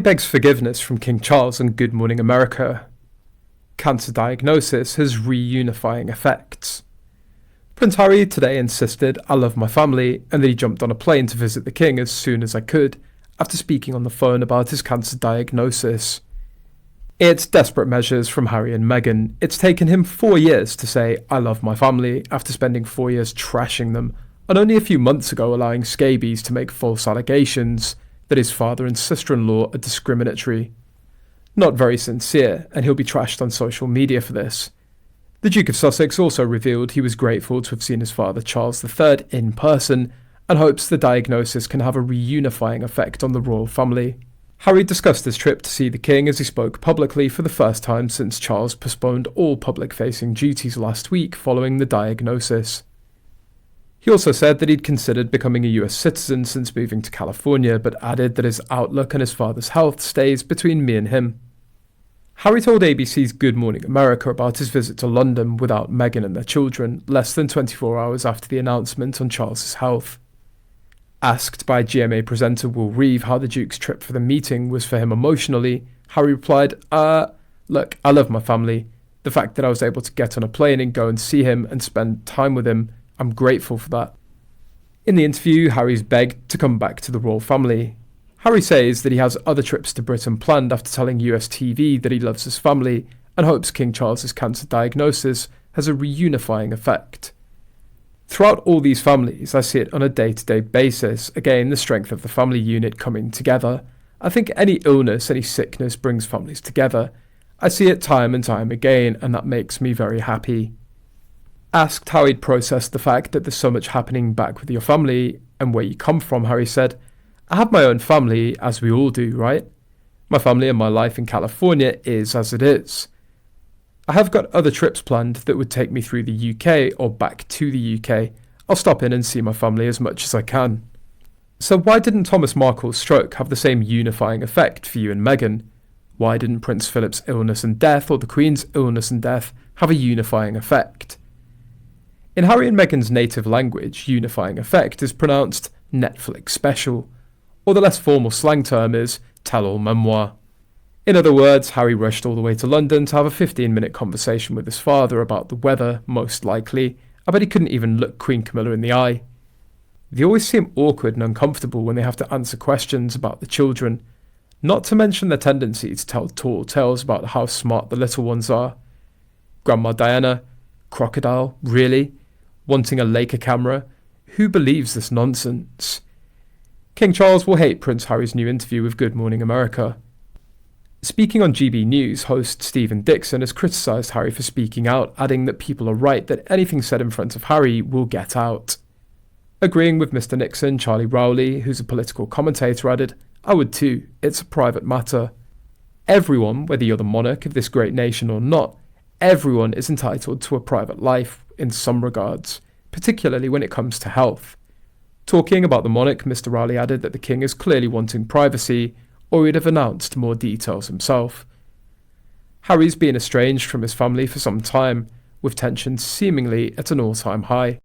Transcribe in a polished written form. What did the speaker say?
Begs forgiveness from King Charles on Good Morning America. Cancer diagnosis has reunifying effects. Prince Harry today insisted I love my family and that he jumped on a plane to visit the King as soon as I could after speaking on the phone about his cancer diagnosis. It's desperate measures from Harry and Meghan. It's taken him 4 years to say I love my family after spending 4 years trashing them, and only a few months ago allowing Scabies to make false allegations that his father and sister-in-law are discriminatory. Not very sincere, and he'll be trashed on social media for this. The Duke of Sussex also revealed he was grateful to have seen his father Charles III in person and hopes the diagnosis can have a reunifying effect on the royal family. Harry discussed his trip to see the King as he spoke publicly for the first time since Charles postponed all public-facing duties last week following the diagnosis. He also said that he'd considered becoming a US citizen since moving to California, but added that his outlook on his father's health stays between me and him. Harry told ABC's Good Morning America about his visit to London without Meghan and their children less than 24 hours after the announcement on Charles's health. Asked by GMA presenter Will Reeve how the Duke's trip for the meeting was for him emotionally, Harry replied, look, I love my family. The fact that I was able to get on a plane and go and see him and spend time with him, I'm grateful for that. In the interview, Harry's begged to come back to the royal family. Harry says that he has other trips to Britain planned after telling US TV that he loves his family and hopes King Charles's cancer diagnosis has a reunifying effect. Throughout all these families, I see it on a day-to-day basis, again the strength of the family unit coming together. I think any illness, any sickness brings families together. I see it time and time again, and that makes me very happy. Asked how he'd processed the fact that there's so much happening back with your family and where you come from, Harry said, I have my own family, as we all do, right? My family and my life in California is as it is. I have got other trips planned that would take me through the UK or back to the UK. I'll stop in and see my family as much as I can. So why didn't Thomas Markle's stroke have the same unifying effect for you and Meghan? Why didn't Prince Philip's illness and death or the Queen's illness and death have a unifying effect? In Harry and Meghan's native language, unifying effect is pronounced Netflix special, or the less formal slang term is tell-all memoir. In other words, Harry rushed all the way to London to have a 15-minute conversation with his father about the weather, most likely. I bet he couldn't even look Queen Camilla in the eye. They always seem awkward and uncomfortable when they have to answer questions about the children, not to mention their tendency to tell tall tales about how smart the little ones are. Grandma Diana, crocodile, really? Wanting a Leica camera? Who believes this nonsense? King Charles will hate Prince Harry's new interview with Good Morning America. Speaking on GB News, host Stephen Dixon has criticised Harry for speaking out, adding that people are right that anything said in front of Harry will get out. Agreeing with Mr. Nixon, Charlie Rowley, who's a political commentator, added, I would too, it's a private matter. Everyone, whether you're the monarch of this great nation or not, everyone is entitled to a private life in some regards, particularly when it comes to health. Talking about the monarch, Mr. Rowley added that the king is clearly wanting privacy, or he'd have announced more details himself. Harry's been estranged from his family for some time, with tensions seemingly at an all-time high.